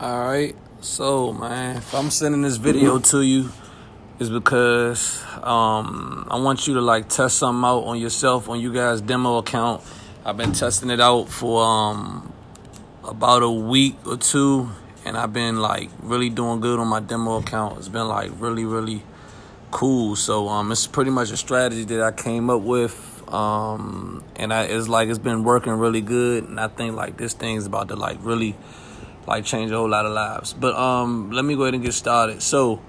Alright, so man, if I'm sending this video to you, it's because I want you to like test something out on yourself on you guys' demo account. I've been testing it out for about a week or two, and I've been like really doing good on my demo account. It's been like really cool. So it's pretty much a strategy that I came up with, and it's been working really good, and I think like this thing's about to like really like change a whole lot of lives. But let me go ahead and get started. So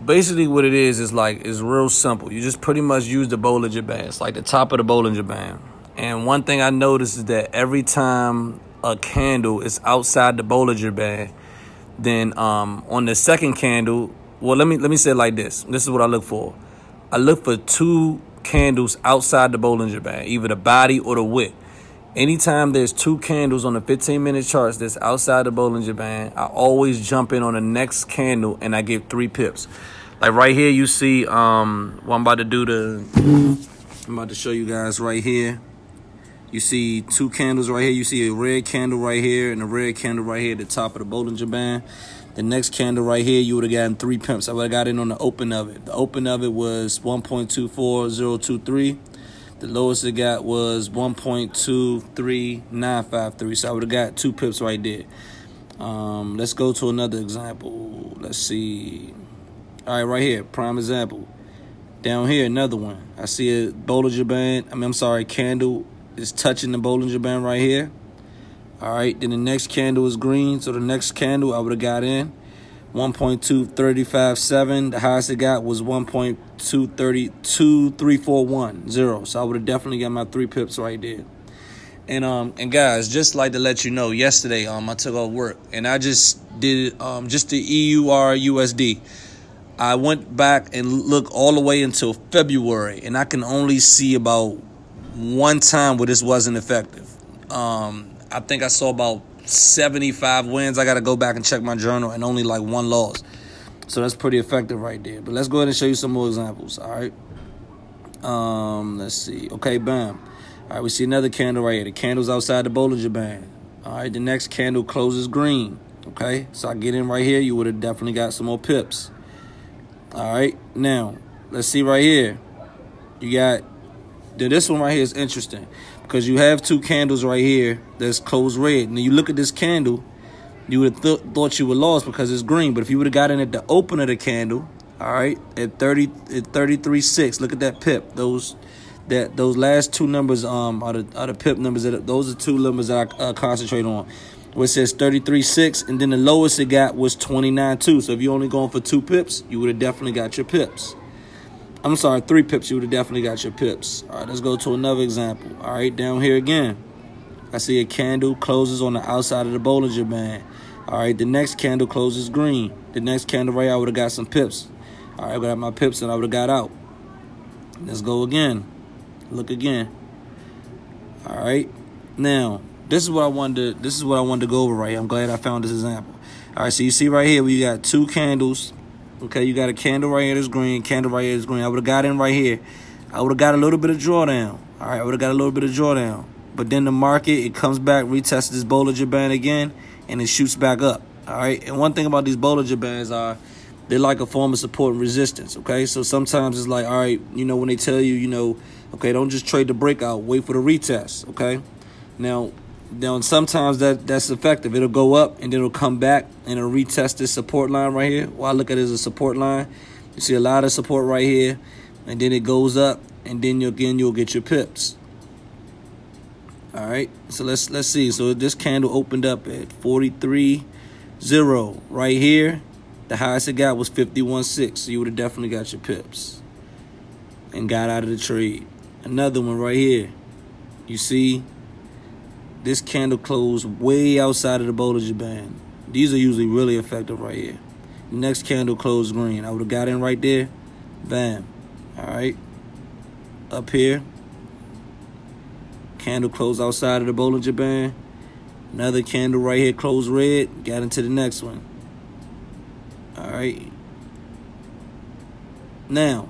basically what it is like it's real simple. You just pretty much use the Bollinger Band. It's like the top of the Bollinger Band. And one thing I noticed is that every time a candle is outside the Bollinger Band, then on the second candle, well, let me say it like this. This is what I look for. I look for two candles outside the Bollinger Band, either the body or the wick. Anytime there's two candles on the 15-minute charts that's outside the Bollinger Band, I always jump in on the next candle and I get 3 pips. Like right here, you see what I'm about to show you guys right here. You see 2 candles right here. You see a red candle right here and a red candle right here at the top of the Bollinger Band. The next candle right here, you would have gotten 3 pimps. I would have got in on the open of it. The open of it was 1.24023. The lowest it got was 1.23953. So I would have got 2 pips right there. Let's go to another example. Let's see. All right, right here, prime example. Down here, another one. I see a Bollinger Band. Candle is touching the Bollinger Band right here. All right, then the next candle is green. So the next candle I would have got in 1.2357. The highest it got was 1.234110. So I would have definitely got my 3 pips right there. And guys, just like to let you know, yesterday I took off work and I just did just the EUR/USD. I went back and looked all the way until February, and I can only see about one time where this wasn't effective. I think I saw about 75 wins. I got to go back and check my journal, and only like 1 loss. So that's pretty effective right there. But let's go ahead and show you some more examples, all right? Let's see. Okay, bam. All right, we see another candle right here. The candle's outside the Bollinger Band. All right, the next candle closes green. Okay, so I get in right here. You would have definitely got some more pips. All right, now, let's see right here. You got, this one right here is interesting because you have 2 candles right here that's closed red. Now, you look at this candle, you would have thought you were lost because it's green. But if you would have got in at the open of the candle, all right, at 33.6, look at that pip. Those last 2 numbers are the pip numbers. Those are 2 numbers that I concentrate on. Where it says 33.6, and then the lowest it got was 29.2. So if you're only going for 2 pips, you would have definitely got your pips. I'm sorry, 3 pips, you would have definitely got your pips. All right, let's go to another example. All right, down here again, I see a candle closes on the outside of the Bollinger Band. All right, the next candle closes green. The next candle right here, I would have got some pips. All right, I got my pips and I would have got out. Let's go again. Look again. All right, now this is what I wanted to go over right here. I'm glad I found this example. All right, so you see right here we got 2 candles. Okay, you got a candle right here that's green, candle right here that's green. I would have got in right here. I would have got a little bit of drawdown. All right, I would have got a little bit of drawdown. But then the market, it comes back, retests this Bollinger Band again, and it shoots back up. All right, and one thing about these Bollinger Bands are they're like a form of support and resistance, okay? So sometimes it's like, all right, when they tell you, okay, don't just trade the breakout, wait for the retest, okay? Now sometimes that's effective. It'll go up and then it'll come back and it'll retest this support line right here. Well, I look at it as a support line. You see a lot of support right here, and then it goes up, and then you'll get your pips. All right, so let's see. So this candle opened up at 43.0 right here. The highest it got was 51.6. So you would have definitely got your pips and got out of the trade. Another one right here. You see, this candle closed way outside of the Bollinger Band. These are usually really effective right here. The next candle closed green. I would have got in right there. Bam. All right. Up here. Candle closed outside of the Bollinger Band. Another candle right here closed red. Got into the next one. All right. Now,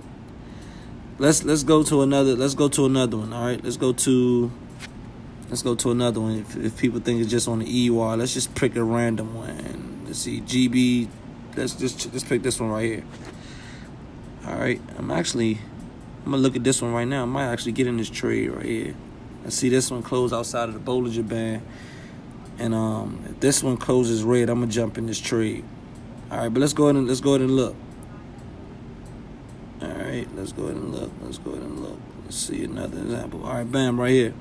let's go to another one. All right. Let's go to Let's go to another one. If people think it's just on the EUR, let's just pick a random one. Let's see, GB. Let's just pick this one right here. All right, I'm gonna look at this one right now. I might actually get in this trade right here. I see this one close outside of the Bollinger Band, and if this one closes red, I'm gonna jump in this trade. All right, but let's go ahead and look. All right, let's go ahead and look. Let's see another example. All right, bam, right here.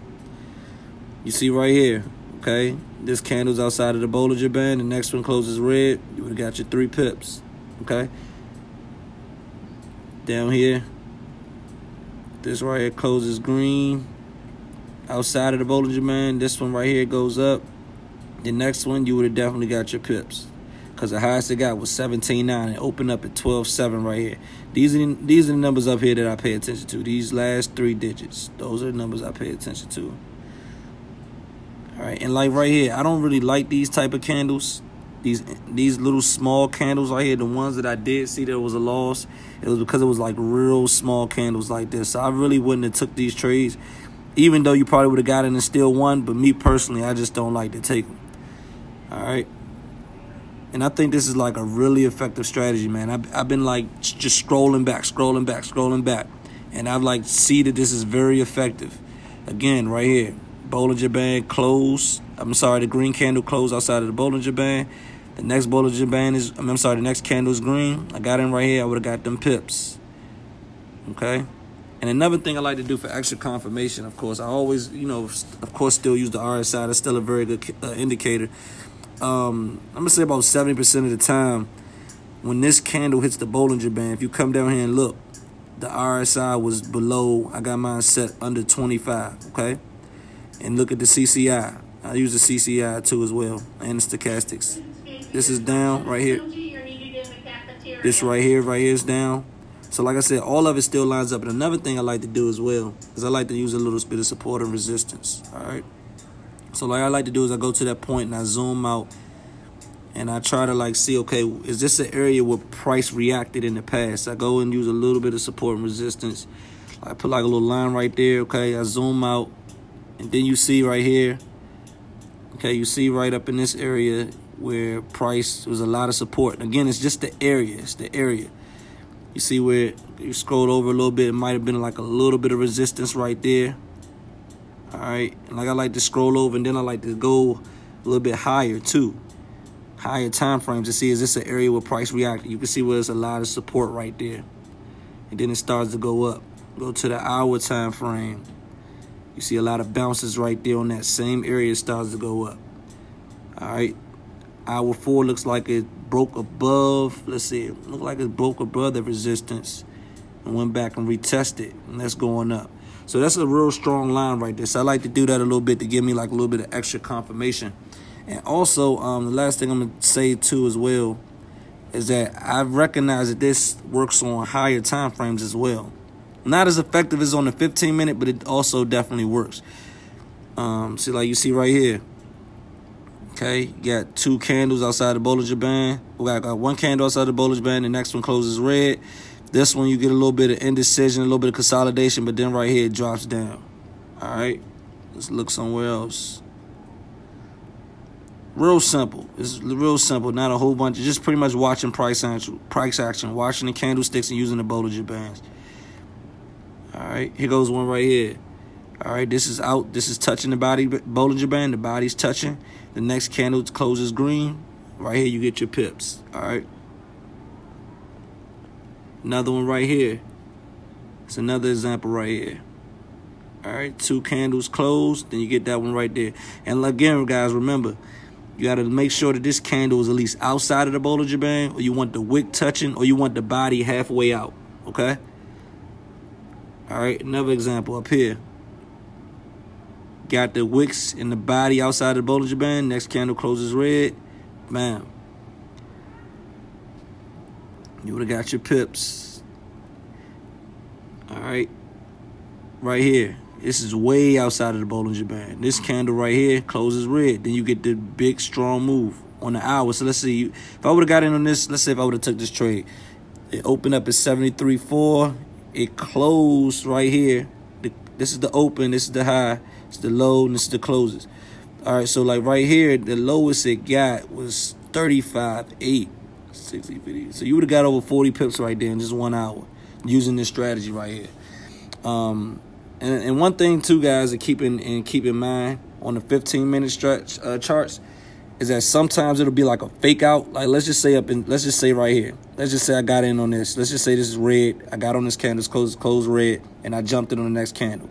You see right here, okay? This candle's outside of the Bollinger Band. The next one closes red. You would have got your 3 pips, okay? Down here, this right here closes green. Outside of the Bollinger Band, this one right here goes up. The next one, you would have definitely got your pips, because the highest it got was 17.9 and opened up at 12.7 right here. These are the numbers up here that I pay attention to. These last 3 digits. Those are the numbers I pay attention to. All right, and like right here, I don't really like these type of candles. These little small candles right here, the ones that I did see there was a loss, it was because it was like real small candles like this. So I really wouldn't have took these trades, even though you probably would have got in and still won. But me personally, I just don't like to take them. All right. And I think this is like a really effective strategy, man. I've been like just scrolling back. And I've like see that this is very effective. Again, right here, Bollinger Band close. The green candle closed outside of the Bollinger Band. The next Bollinger Band is, the next candle is green. I got in right here. I would have got them pips. Okay. And another thing I like to do for extra confirmation, of course, I always, still use the RSI. That's still a very good indicator. I'm going to say about 70% of the time, when this candle hits the Bollinger Band, if you come down here and look, the RSI was below. I got mine set under 25, okay? And look at the CCI. I use the CCI too as well, and the stochastics. This is down right here. This right here is down. So like I said, all of it still lines up. And another thing I like to do as well is I like to use a little bit of support and resistance, all right? So like I like to do is I go to that point and I zoom out and I try to like see, okay, is this an area where price reacted in the past? I go and use a little bit of support and resistance. I put like a little line right there, okay? I zoom out, and then you see right here, okay, you see right up in this area where price was a lot of support. Again, it's just the area. It's the area. You see where you scrolled over a little bit, it might have been like a little bit of resistance right there. All right, and like I like to scroll over, and then I like to go a little bit higher too. Higher time frames to see, is this an area where price reacted? You can see where there's a lot of support right there. And then it starts to go up. Go to the hour time frame. You see a lot of bounces right there on that same area. It starts to go up. All right. Hour 4 looks like it broke above. Let's see. It looked like it broke above the resistance and went back and retested. And that's going up. So that's a real strong line right there. So I like to do that a little bit to give me like a little bit of extra confirmation. And also, the last thing I'm going to say too as well is that I recognize that this works on higher time frames as well. Not as effective as on the 15-minute, but it also definitely works. See, like you see right here. Okay, you got 2 candles outside the Bollinger Band. We got 1 candle outside the Bollinger Band. The next one closes red. This one, you get a little bit of indecision, a little bit of consolidation, but then right here, it drops down. All right, let's look somewhere else. Real simple. It's real simple, not a whole bunch. Just pretty much watching price action, watching the candlesticks and using the Bollinger Bands. All right, here goes one right here. All right, this is out. This is touching the body Bollinger Band. The body's touching. The next candle closes green. Right here, you get your pips. All right. Another one right here. It's another example right here. All right, 2 candles closed. Then you get that one right there. And again, guys, remember, you got to make sure that this candle is at least outside of the Bollinger Band, or you want the wick touching, or you want the body halfway out. Okay. All right, another example up here. Got the wicks and the body outside the Bollinger Band. Next candle closes red. Bam. You would have got your pips. All right. Right here. This is way outside of the Bollinger Band. This candle right here closes red. Then you get the big, strong move on the hour. So let's see. If I would have got in on this, let's say if I would have took this trade. It opened up at 73.4. It closed right here. This is the open. This is the high. It's the low, and it's the closes. All right, so like right here, the lowest it got was 35.8, 60, 50. So you would have got over 40 pips right there in just 1 hour using this strategy right here. And one thing too, guys, to keep in mind on the 15-minute stretch charts is that sometimes it'll be like a fake out. Like let's just say right here. Let's just say I got in on this. Let's just say this is red. I got on this candle, it's closed red, and I jumped in on the next candle.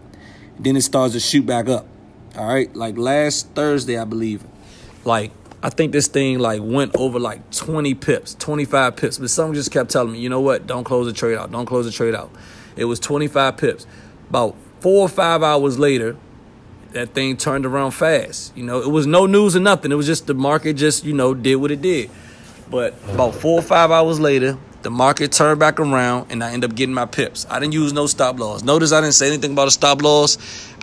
Then it starts to shoot back up. All right, like last Thursday, I believe. Like I think this thing like went over like 20 pips, 25 pips, but someone just kept telling me, you know what? Don't close the trade out. Don't close the trade out. It was 25 pips. About 4 or 5 hours later, that thing turned around fast. You know, it was no news or nothing. It was just the market just, you know, did what it did. But about 4 or 5 hours later, the market turned back around, and I ended up getting my pips. I didn't use no stop loss. Notice I didn't say anything about a stop loss.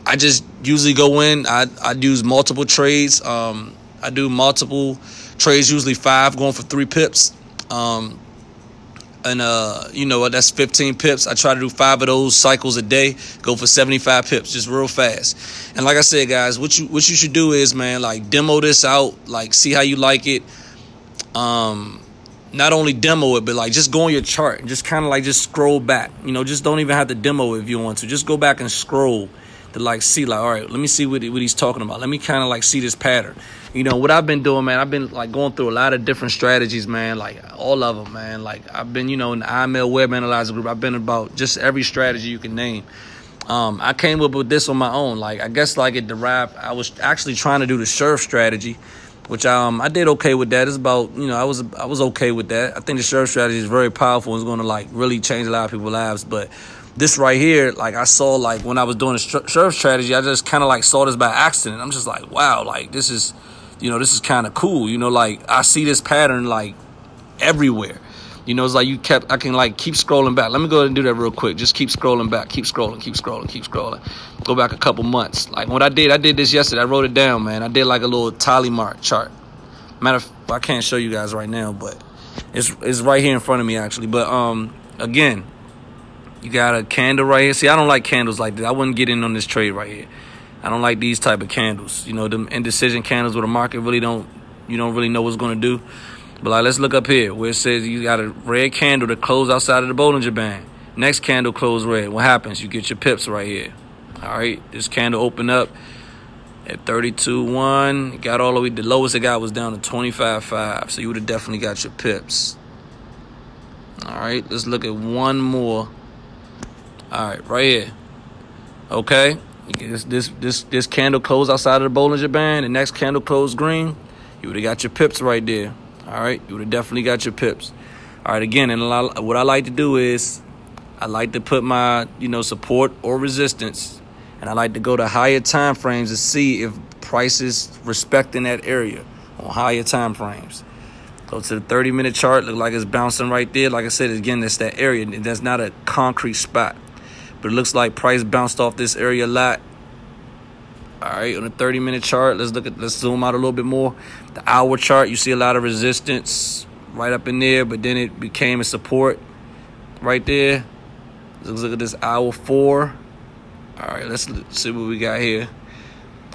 I just usually go in. I use multiple trades. I do multiple trades, usually 5, going for 3 pips. You know what, that's 15 pips. I try to do 5 of those cycles a day, go for 75 pips, just real fast. And like I said, guys, what you should do is, man, like demo this out, like see how you like it. Not only demo it, but like just go on your chart and just kind of like just scroll back. You know, just don't even have to demo it if you want to. Just go back and scroll to like see like, all right, let me see what he's talking about. Let me kind of like see this pattern. You know, what I've been doing, man, I've been like going through a lot of different strategies, man, like all of them, man. Like I've been, you know, in the IML Web Analyzer group, I've been about just every strategy you can name. I came up with this on my own. Like, I guess like it derived, I was actually trying to do the surf strategy, which I did okay with that. It's about, you know, I was okay with that. I think the surf strategy is very powerful. It's going to like really change a lot of people's lives. But this right here, like I saw like when I was doing the surf strategy, I just kind of like saw this by accident. I'm just like, wow, like this is, you know, this is kind of cool. You know, like I see this pattern like everywhere. You know, it's like I can like keep scrolling back. Let me go ahead and do that real quick. Just keep scrolling back. Keep scrolling, keep scrolling, keep scrolling. Go back a couple months. Like what I did this yesterday. I wrote it down, man. I did like a little tally mark chart. Matter of fact, I can't show you guys right now, but it's right here in front of me actually. But again, you got a candle right here. See, I don't like candles like this. I wouldn't get in on this trade right here. I don't like these type of candles. You know, them indecision candles where the market you don't really know what's going to do. But like, let's look up here where it says you got a red candle that closed outside of the Bollinger Band. Next candle closed red. What happens? You get your pips right here. All right, this candle opened up at 32.1. It got all the way. The lowest it got was down to 25.5. So you would have definitely got your pips. All right, let's look at one more. All right, right here. Okay, this candle closed outside of the Bollinger Band. The next candle closed green. You would have got your pips right there. All right, you would have definitely got your pips. All right, again, and what I like to do is I like to put my, you know, support or resistance, and I like to go to higher time frames to see if prices respecting that area on higher time frames. Go to the 30-minute chart. Look like it's bouncing right there. Like I said, again, that's that area. That's not a concrete spot, but it looks like price bounced off this area a lot. All right, on the 30-minute chart, let's zoom out a little bit more. The hour chart, you see a lot of resistance right up in there, but then it became a support right there. Let's look at this hour 4. All right, let's see what we got here.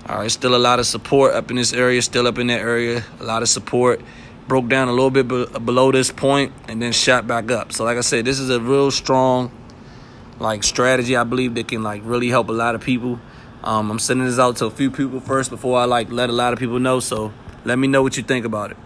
All right, still a lot of support up in this area, still up in that area, a lot of support. Broke down a little bit below this point and then shot back up. So like I said, this is a real strong like strategy. I believe that can like really help a lot of people. I'm sending this out to a few people first before I like let a lot of people know. So let me know what you think about it.